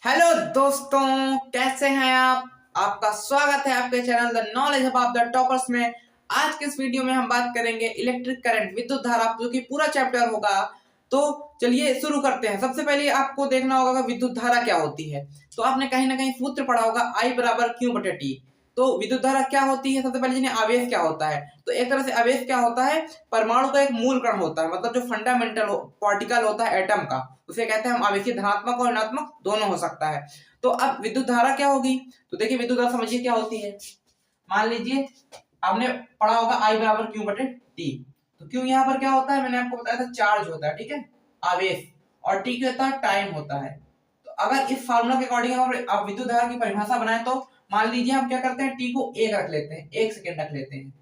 Hello दोस्तों, कैसे हैं आप। आपका स्वागत है आपके channel the knowledge hub of the toppers में। आज के इस वीडियो में हम बात करेंगे इलेक्ट्रिक करंट, विद्युत धारा, जो कि पूरा चैप्टर होगा। तो चलिए शुरू करते हैं। सबसे पहले आपको देखना होगा कि विद्युत धारा क्या होती है। तो आपने कहीं ना कहीं सूत्र पढ़ा होगा I बराबर Q बटे T। तो विद्युत धारा क्या होती है, सबसे पहले जानिए आवेश क्या होता है। तो एक तरह से आवेश क्या होता है, परमाणु का एक मूल कण होता है, मतलब जो फंडामेंटल पार्टिकल होता है एटम का, उसे कहते हैं हम आवेशीय। धनात्मक और ऋणात्मक दोनों हो सकता है। तो अब विद्युत धारा क्या होगी, तो देखिए विद्युत धारा समझिए क्या होती है। मान लीजिए आपने पढ़ा होगा I बराबर Q बटे T। तो Q यहाँ पर क्या होता है, मैंने आपको बताया था चार्ज होता है, ठीक है, आवेश। और T क्या होता है, टाइम होता है। तो अगर इस फार्मूला के अकॉर्डिंग आप विद्युत धारा की परिभाषा बनाए तो मान लीजिए हम क्या करते हैं, T को 1 रख लेते हैं, 1 सेकेंड रख लेते हैं।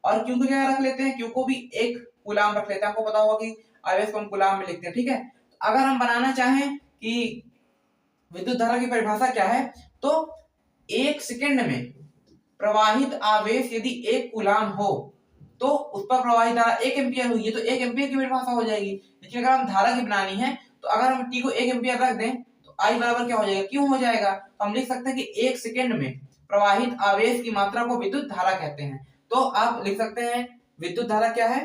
और Q को क्या रख लेते हैं, Q को भी 1 कूलाम रख लेते हैं। आपको पता होगा कि आवेश को हम कूलाम में लिखते हैं, ठीक है। तो अगर हम बनाना चाहें कि विद्युत धारा की परिभाषा क्या है, तो 1 सेकेंड में प्रवाहित आवेश यदि 1 कूलाम हो तो उस पर प्रवाहित धारा 1 एम्पियर हुई है, तो 1 एम्पियर की परिभाषा हो जाएगी। लेकिन अगर हम धारा की बनानी है तो अगर हम टी को 1 एम्पियर रख दें तो आई बराबर क्या हो जाएगा, क्यों हो जाएगा। तो हम लिख सकते हैं कि 1 सेकेंड में प्रवाहित आवेश की मात्रा को विद्युत धारा कहते हैं। तो आप लिख सकते हैं विद्युत धारा क्या है,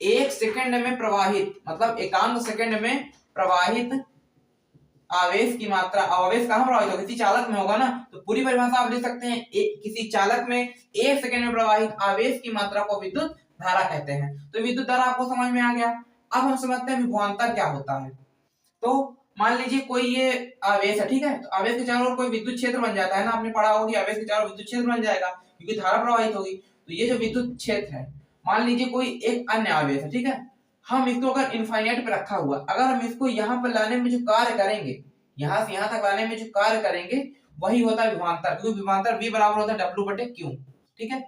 1 सेकेंड में प्रवाहित, मतलब एकांक सेकेंड में प्रवाहित आवेश की मात्रा। आवेश कहां प्रवाहित होगा, किसी चालक में होगा ना, तो पूरी परिभाषा आप लिख सकते हैं किसी चालक में 1 सेकेंड में प्रवाहित आवेश की मात्रा को विद्युत धारा कहते हैं। तो विद्युत धारा आपको समझ में आ गया। अब हम समझते हैं विभवांतर क्या होता है। तो मान लीजिए कोई ये आवेश है, ठीक है, तो आवेश के चारों ओर कोई विद्युत क्षेत्र बन जाता है ना, आपने पढ़ा होगा कि आवेश के चारों विद्युत क्षेत्र बन जाएगा क्योंकि धारा प्रवाहित होगी। तो ये जो विद्युत क्षेत्र है, मान लीजिए कोई एक अन्य आवेश है, ठीक है, हम इसको अगर इनफाइनाइट पे रखा हुआ, अगर हम इसको यहाँ पर लाने में जो कार्य करेंगे, यहाँ से यहाँ तक लाने में जो कार्य करेंगे, वही होता है विभवांतर, क्योंकि विभवांतर V बराबर होता है W बटे Q, ठीक है।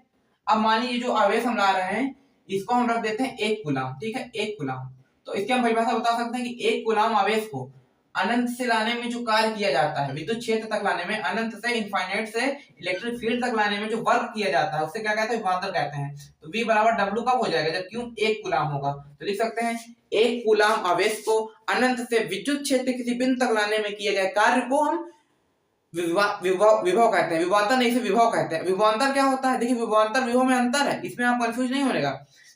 अब मान लीजिए जो आवेश हम ला रहे हैं इसको हम रख देते हैं 1 कूलाम, ठीक है, 1 कूलाम। तो इसकी हम परिभाषा बता सकते हैं कि 1 कूलाम आवेश को अनंत से लाने में जो कार्य किया जाता है, विद्युत क्षेत्र तक लाने में, अनंत से इनफाइनाइट से इलेक्ट्रिक फील्ड तक लाने में जो वर्क किया जाता है, उससे क्या कहते हैं, विभवांतर कहते हैं। तो V बराबर W कब हो जाएगा, जब Q 1 कूलाम होगा। तो लिख सकते हैं 1 कूलाम आवेश को अनंत से विद्युत क्षेत्र किसी बिंदु तक लाने में किए गए कार्य को हम विभव कहते हैं। विभवांतर नहीं, इसे विभव कहते हैं। विभवांतर क्या होता है, देखिए विभवांतर विभव में अंतर है, इसमें आप कंफ्यूज नहीं होनेगा,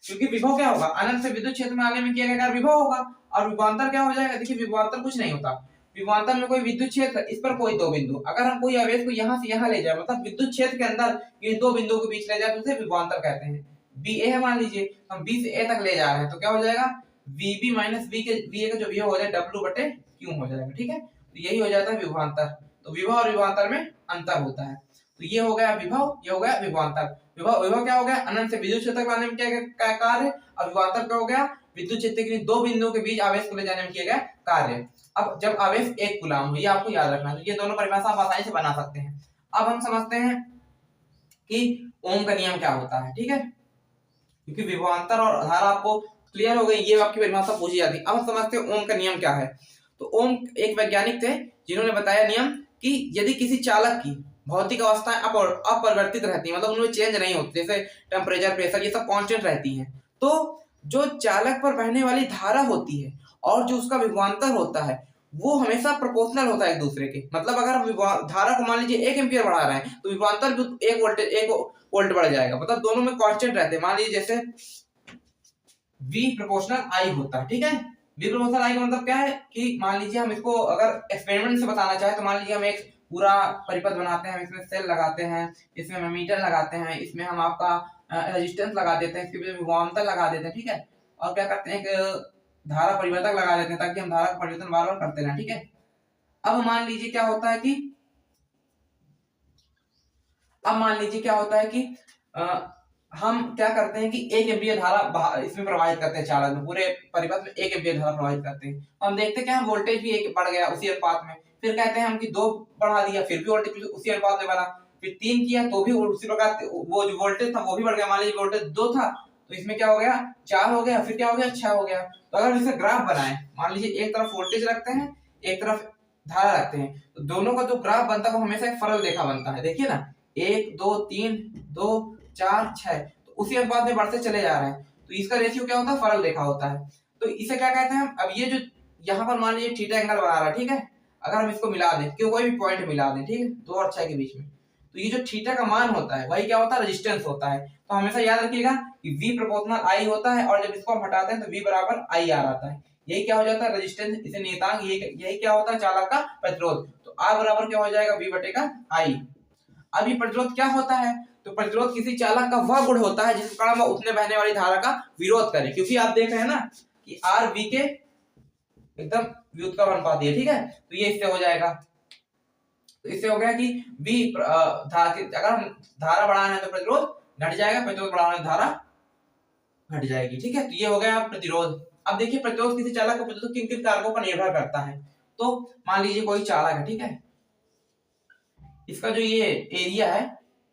क्योंकि विभव क्या होगा, अनंत से विद्युत क्षेत्र में आने में किया गया कार्य विभव होगा, और विभवांतर क्या हो जाएगा, देखिए विभवांतर कुछ नहीं होता। विभवांतर में कोई विद्युत क्षेत्र, इस पर कोई दो बिंदु, अगर हम कोई आवेश को यहाँ से यहाँ ले जाए, मतलब विद्युत क्षेत्र के अंदर ये दो बिंदुओं के बीच ले जाए, तो उसे विभवांतर कहते हैं। बी ए है, मान लीजिए हम बी से ए तक ले जा रहे हैं, तो क्या हो जाएगा, वीबी माइनस वी का जो विभव हो जाएगा W बटे Q हो जाएगा, ठीक है। तो यही हो जाता है विभवांतर। तो विभव और विभवांतर में अंतर होता है। तो ये हो गया विभव, ये हो गया विभवांतर। विभव क्या हो गया, अनंत से विद्युत क्षेत्र तक लाने में किया गया कार्य, और विभवांतर क्या हो गया, विद्युत क्षेत्र के दो बिंदुओं के बीच आवेश को ले जाने में किया गया कार्य। अब जब आवेश 1 कूलाम हो, ये आपको याद रखना है। तो ये दोनों परिभाषा आप आसानी से बना सकते हैं। अब हम समझते हैं कि ओम का नियम क्या होता है, ठीक है, क्योंकि विभवांतर और धारा आपको क्लियर हो गई, ये आपकी परिभाषा पूछी जाती है। अब हम समझते हैं ओम का नियम क्या है। तो ओम एक वैज्ञानिक थे जिन्होंने बताया नियम कि यदि किसी चालक की भौतिक अवस्थाएं अपरिवर्तित रहती है, मतलब उनमें चेंज नहीं होती, जैसे टेम्परेचर, प्रेशर, ये सब कांस्टेंट रहती हैं, तो जो चालक पर बहने वाली धारा होती है और जो उसका विभवांतर होता है वो हमेशा प्रोपोर्शनल होता है एक दूसरे के। मतलब अगर हम धारा को मान लीजिए 1 एम्पियर बढ़ा रहे हैं तो विभवांतर भी 1 वोल्ट बढ़ जाएगा, मतलब दोनों में कांस्टेंट रहते हैं। मान लीजिए जैसे V प्रोपोर्शनल I होता है, ठीक है। V प्रोपोर्शनल I का मतलब क्या है कि मान लीजिए हम इसको अगर एक्सपेरिमेंट से बताना चाहे तो मान लीजिए हम एक पूरा परिपथ बनाते हैं, इसमें सेल लगाते हैं, इसमें एमीटर लगाते हैं, इसमें हम आपका रेजिस्टेंस लगा देते हैं, इसके बीच विभवांतर लगा देते हैं, ठीक है, और क्या करते हैं, एक धारा परिवर्तक लगा देते हैं ताकि हम धारा का परिवर्तन बार बार करते रहें, ठीक है। अब मान लीजिए क्या होता है कि हम क्या करते हैं कि 1 एम्पियर धारा इसमें प्रवाहित करते हैं, चालक में, पूरे परिपथ में 1 एम्पियर धारा प्रवाहित करते हैं। हम देखते हैं कि वोल्टेज भी 1 बढ़ गया उसी अनुपात में, फिर कहते हैं हम कि 2 बढ़ा दिया, फिर भी वोल्टेज उसी अनुपात में बढ़ा, फिर 3 किया तो भी उसी प्रकार वो जो वोल्टेज था वो भी बढ़ गया। मान लीजिए वोल्टेज 2 था तो इसमें क्या हो गया, 4 हो गया, फिर क्या हो गया, 6 हो गया। तो अगर इसका ग्राफ बनाए, मान लीजिए एक तरफ वोल्टेज रखते हैं, एक तरफ धारा रखते हैं, तो दोनों का जो ग्राफ बनता है वो हमेशा एक सरल रेखा बनता है। देखिए ना, 1 2 3 2 4 6, तो उसी अनुपात में बढ़ते चले जा रहे हैं, तो इसका रेशियो क्या होता है, सरल रेखा होता है। तो इसे क्या कहते हैं, अब ये जो यहाँ पर मान लीजिए थीटा एंगल बना रहा है, ठीक है, अगर हम इसको मिला दें, क्यों कोई भी पॉइंट मिला दें, ठीक है, 2 और 6 के बीच में, तो ये जो थीटा का मान होता है वही क्या होता है, रेजिस्टेंस होता है। तो हमेशा याद रखिएगा कि V प्रोपोर्शनल I होता है, और जब इसको हम हटाते हैं तो V बराबर IR आता है। यही क्या हो जाता है, रेजिस्टेंस, इसे नियतांक, यही क्या होता है, चालक का प्रतिरोध। तो R बराबर क्या हो जाएगा, V बटेगा I। अब ये प्रतिरोध क्या होता है, तो प्रतिरोध किसी चालक का वह गुण होता है जिसके कारण वह उतने बहने वाली धारा का विरोध करे, क्योंकि आप देख रहे हैं ना कि R V के एकदम व्युत्क्रमानुपाती है, ठीक है। तो ये इससे हो जाएगा, तो इससे हो गया कि V अगर हम धारा बढ़ाना है तो प्रतिरोध घट जाएगा, प्रतिरोध बढ़ाना है धारा घट जाएगी, ठीक है। तो ये हो गया प्रतिरोध। अब देखिए प्रतिरोध किसी चालक का प्रतिरोध किन किन कारकों पर निर्भर करता है। तो मान लीजिए कोई चालक है, ठीक है, इसका जो ये एरिया है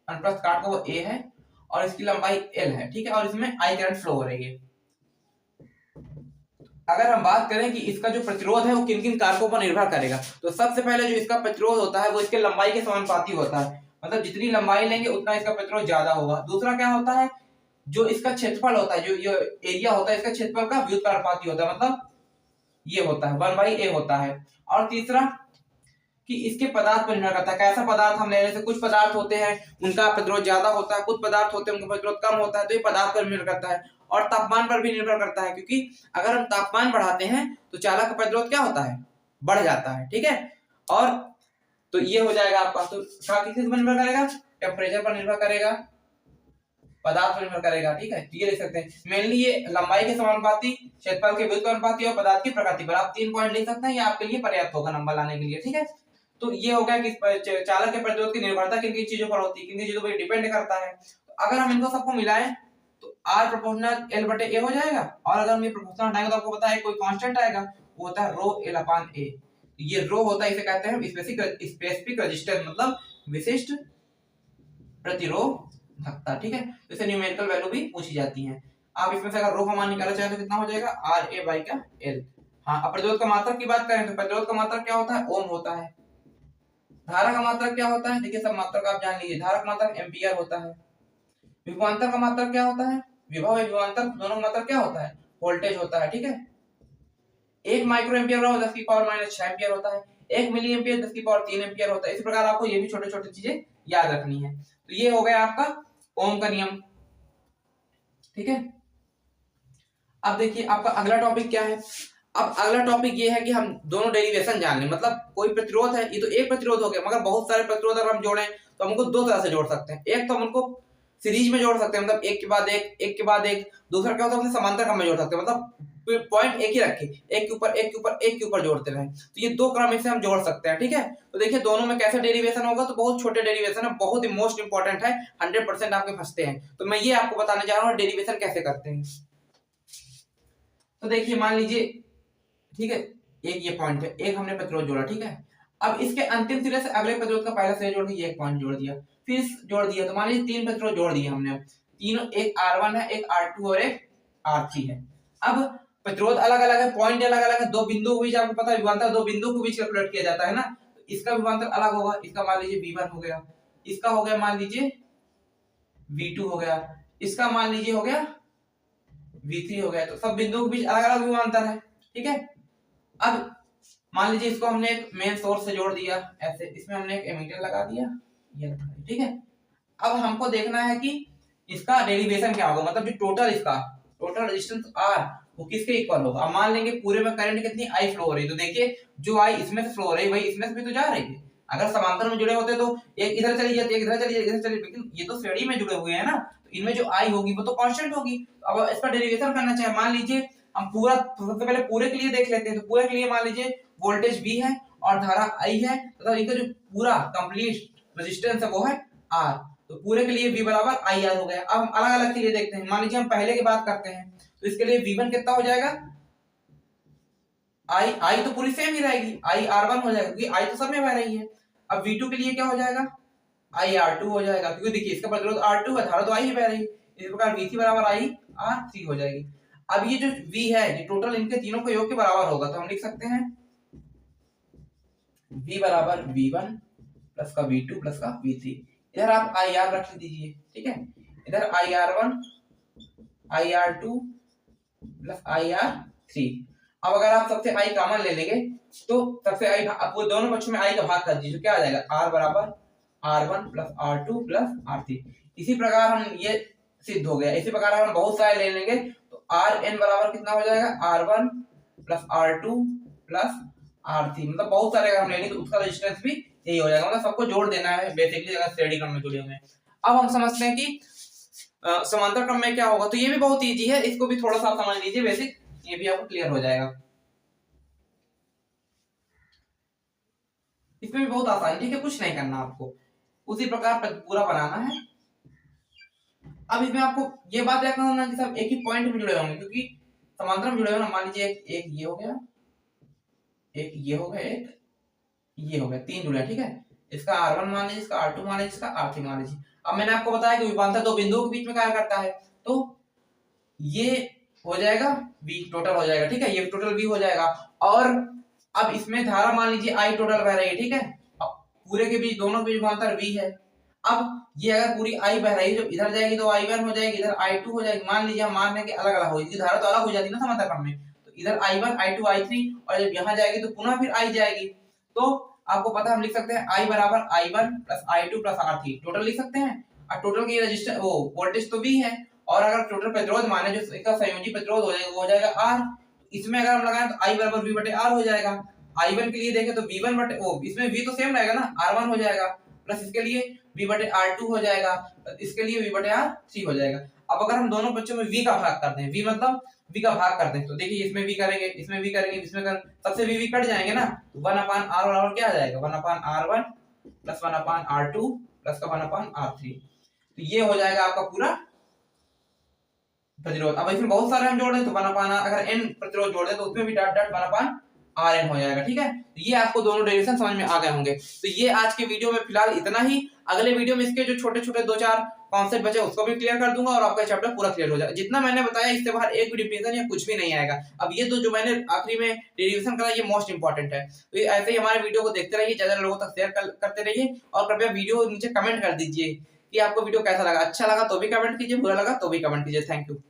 अनुप्रस्थ काट का वो A है और इसकी लंबाई L है, ठीक है, और इसमें I करंट फ्लो हो रही है। अगर हम बात करें कि इसका जो प्रतिरोध है वो किन किन कारकों पर निर्भर करेगा, तो सबसे पहले जो इसका प्रतिरोध होता है वो इसके लंबाई के समानुपाती होता है, मतलब जितनी लंबाई लेंगे उतना इसका प्रतिरोध ज्यादा होगा। दूसरा क्या होता है, जो इसका क्षेत्रफल होता है, जो ये एरिया होता है इसका क्षेत्रफल का व्युत्क्रमानुपाती होता है, मतलब ये होता है 1/a होता है। और तीसरा कि इसके पदार्थ पर निर्भर करता है, कैसा पदार्थ हम लेने से, कुछ पदार्थ होते हैं उनका प्रतिरोध ज्यादा होता है, कुछ पदार्थ होते हैं उनका प्रतिरोध कम होता है, तो ये पदार्थ पर निर्भर करता है। और तापमान पर भी निर्भर करता है, क्योंकि अगर हम तापमान बढ़ाते हैं तो चालक का प्रतिरोध क्या होता है, बढ़ जाता है, ठीक है। और तो ये हो जाएगा आपका, तो किस पर निर्भर करेगा, टेम्परेचर पर निर्भर करेगा, पदार्थ पर निर्भर करेगा, ठीक है। ये लिख सकते हैं मेनली ये लंबाई के समानुपाती, क्षेत्रफल के व्युत्क्रमानुपाती और पदार्थ की प्रकृति पर। आप 3 पॉइंट लिख सकते हैं, ये आपके लिए पर्याप्त होगा नंबर लाने के लिए, ठीक है। तो ये हो गया कि चालक के प्रतिरोध की निर्भरता किन किन चीजों पर होती है, किन किन चीजों पर डिपेंड करता है। तो अगर हम इनको सबको मिलाएं तो R प्रोपोर्शनल L बटे A हो जाएगा, और अगर हम ये प्रोपोर्शनल हटाएंगे तो आपको पता है कोई कांस्टेंट आएगा, वो होता है रो L अपान A। ये रो होता है, इसे कहते हैं स्पेसिफिक रेजिस्टेंस, मतलब विशिष्ट प्रतिरोधकता, ठीक है। तो इसे न्यूमेरिकल वैल्यू भी पूछी जाती है। आप इसमें से अगर रो का मान निकालना चाहें तो कितना हो जाएगा, RA बाई का L। हाँ, अब प्रतिरोध का मात्रक की बात करें तो प्रतिरोध का मात्रक क्या होता है, ओम होता है। धारा का मात्रक क्या होता है, देखिए सब मात्रक आप जान लीजिए, धारा का मात्रक एम्पियर होता है। विभवांतर का मात्रक क्या होता है, विभव विभवांतर दोनों का मात्रक क्या होता है, वोल्टेज होता है, ठीक है। 1 माइक्रो एम्पियर 10 की पावर -6 एम्पियर होता है, 1 मिली एम्पियर 10 की पावर 3 एम्पियर होता है। इस प्रकार आपको ये भी छोटे छोटे चीजें याद रखनी है। तो ये हो गया आपका ओम का नियम, ठीक है। अब देखिए आपका अगला टॉपिक क्या है। अब अगला टॉपिक ये है कि हम दोनों डेरिवेशन जान लें, मतलब कोई प्रतिरोध है, ये तो एक प्रतिरोध हो गया, मगर बहुत सारे प्रतिरोध अगर हम जोड़ें तो हम उनको 2 तरह से जोड़ सकते हैं। एक तो हम उनको सीरीज में जोड़ सकते हैं, मतलब एक के बाद एक, एक के बाद एक। दूसरा क्या होता है, समांतर क्रम में जोड़ सकते हैं, मतलब पॉइंट एक ही रखे, एक के ऊपर एक के ऊपर एक के ऊपर जोड़ते रहे। तो ये 2 क्रम से हम जोड़ सकते हैं, ठीक है। तो देखिए दोनों में कैसा डेरिवेशन होगा, तो बहुत छोटे डेरिवेशन है, बहुत ही मोस्ट इंपॉर्टेंट है, 100% आपके फंसते हैं। तो मैं ये आपको बताने जा रहा हूँ डेरिवेशन कैसे करते हैं। तो देखिए मान लीजिए, ठीक है, एक ये पॉइंट है, एक हमने प्रतिरोध जोड़ा, ठीक है। अब इसके अंतिम सिरे से अगले प्रतिरोध का पहला सिरा जोड़ के ये एक पॉइंट जोड़ दिया, फिर जोड़ दिया, तो मान लीजिए 3 प्रतिरोध जोड़ दिए हमने, तीनों, एक R1 है, एक R2 और एक R3 है। अब प्रतिरोध अलग अलग है, पॉइंट अलग अलग है, 2 बिंदु के बीच आपको पता है विभवांतर 2 बिंदु के बीच कैलकुलेट किया जाता है ना। तो इसका विभवांतर अलग होगा, इसका मान लीजिए V1 हो गया, इसका हो गया मान लीजिए V2 हो गया, इसका मान लीजिए हो गया V3 हो गया। तो सब बिंदुओं के बीच अलग अलग विभवांतर है, ठीक है। अब मान लीजिए इसको हमने एक मेन सोर्स से जोड़ दिया ऐसे, इसमें हमने एक एमीटर लगा दिया, ये ठीक है। अब हमको देखना है कि इसका डेरिवेशन क्या होगा, मतलब जो टोटल रेजिस्टेंस R वो किसके इक्वल होगा। अब मान लेंगे पूरे में करंट कितनी I फ्लो हो रही है, तो देखिए जो I इसमें से फ्लो हो रही है वही इसमें से भी तो जा रही है। अगर समांतर में जुड़े होते तो एक इधर चली जाती, एक इधर चली जाती, इधर चली, लेकिन ये तो श्रेणी में जुड़े हुए हैं ना, तो इनमें जो I होगी वो तो कांस्टेंट होगी। अब इसका डेरिवेशन करना चाहे, मान लीजिए हम पूरा, सबसे पहले पूरे के लिए देख लेते हैं। तो पूरे के लिए मान लीजिए वोल्टेज V है और धारा I है, तथा इनका जो पूरा कंप्लीट रेजिस्टेंस है वो है R। तो पूरे के लिए V बराबर IR हो गया। अब हम अलग अलग के लिए देखते हैं, मान लीजिए हम पहले की बात करते हैं, तो इसके लिए V1 कितना हो जाएगा, I तो पूरी सेम ही रहेगी, IR1 हो जाएगा क्योंकि I तो सब में बह रही है। अब V2 के लिए क्या हो जाएगा, IR2 हो जाएगा, क्योंकि देखिए इसका प्रतिरोध R2 है, धारा तो I ही बह रही है। इस प्रकार V3 बराबर IR3 हो जाएगी। अब ये जो V है ये टोटल इनके तीनों के योग के बराबर होगा, तो हम लिख सकते हैं V बराबर V1 प्लस का V2 प्लस का V3। इधर आप IR रख दीजिए, ठीक है, इधर IR1 IR2 प्लस IR3। अब अगर आप सबसे I कॉमन ले लेंगे तो सबसे आई आपको दोनों पक्षों में आई का भाग कर दीजिए, क्या आ जाएगा r बराबर r1 plus r2 plus r3। इसी प्रकार हम ये सिद्ध हो गया। इसी प्रकार हम बहुत सारे ले लेंगे तो rn बराबर कितना हो जाएगा r1 plus r2 plus r3, मतलब बहुत सारे अगर हम लेंगे तो उसका रेजिस्टेंस भी यही हो जाएगा, मतलब सबको जोड़ देना है बेसिकली अगर श्रेणी क्रम में जुड़े हुए हैं। अब हम समझते हैं कि समांतर क्रम में क्या होगा। तो ये भी बहुत इजी है, इसको भी थोड़ा सा आप समझ लीजिए बेसिक, ये भी आपको क्लियर हो जाएगा। इसमें भी बहुत आसान, ठीक है, कुछ नहीं करना आपको, उसी प्रकार पूरा बनाना है। अब इसमें आपको ये बात याद रखना कि सब एक ही पॉइंट में जुड़े होंगे, क्योंकि समांतर में जुड़े हो ना, मान लीजिए एक ये हो गया, एक ये हो गया, एक ये हो गया, तीन जुड़े हैं, ठीक है। इसका r1 मान लीजिए, इसका r2 मान लीजिए, इसका r3 मान लीजिए। अब मैंने आपको बताया कि विभवांतर दो बिंदुओं के बीच में कार्य करता है, तो ये हो जाएगा v टोटल हो जाएगा, ठीक है, ये टोटल v हो जाएगा। और अब इसमें धारा मान लीजिए i टोटल बह रही है, ठीक है, पूरे के बीच दोनों के बीच विभवांतर v है। अब ये अगर पूरी i बह रही है, जो इधर जाएगी तो i1 हो जाएगी, इधर i2 हो जाएगी। मान लीजिए हम मान लें कि अलग अलग होगी, धारा तो अलग हो जाती है ना समांतर क्रम में, तो इधर i1 i2 i3, और जब यहाँ जाएगी तो पुनः फिर i जाएगी। तो आपको पता है हम लिख सकते हैं i बराबर i1 plus i2 plus r3 total लिख सकते हैं। और टोटल की रजिस्टर वो वोल्टेज तो v है, और अगर टोटल प्रतिरोध माने जो इसका संयोजी प्रतिरोध हो जाएगा वो हो जाएगा r। इसमें अगर हम लगाएं तो i बराबर v बटे r हो जाएगा। i1 के लिए देखें तो v1 बटे ओ, इसमें v तो सेम रहेगा ना, r1 हो जाएगा, प्लस इसके लिए v बटे r2 हो जाएगा, इसके लिए v बटे r3 हो जाएगा। अब अगर हम दोनों बच्चों में v का भाग कर दें, v मतलब v का भाग कर दें, तो देखिए इसमें v करेंगे, इसमें v करेंगे, इसमें कर सबसे v कट जाएंगे ना, तो 1/r बराबर क्या आ जाएगा, 1/r1 प्लस 1/r2 प्लस का 1/r3। तो ये हो जाएगा आपका पूरा प्रतिरोध। अब इसमें बहुत सारे हम जोड़ दें तो 1/r, अगर n प्रतिरोध जोड़ दें तो उसमें भी डॉट डॉट 1/rn हो जाएगा, ठीक है। तो ये आपको दोनों डेरिवेशन समझ में आ गए होंगे। तो ये आज के वीडियो में फिलहाल इतना ही। अगले वीडियो में इसके जो छोटे छोटे 2-4 कॉन्सेप्ट बचे उसको भी क्लियर कर दूंगा और आपका चैप्टर पूरा क्लियर हो जाएगा। जितना मैंने बताया इससे बाहर एक भी डिफिनेशन या कुछ भी नहीं आएगा। अब ये जो मैंने आखिरी में डेरिवेशन करा ये मोस्ट इंपॉर्टेंट है। तो ऐसे ही हमारे वीडियो को देखते रहिए, ज्यादा लोगों तक शेयर करते रहिए, और कृपया वीडियो नीचे कमेंट कर दीजिए कि आपको वीडियो कैसा लगा। अच्छा लगा तो भी कमेंट कीजिए, बुरा लगा तो भी कमेंट कीजिए। Thank you.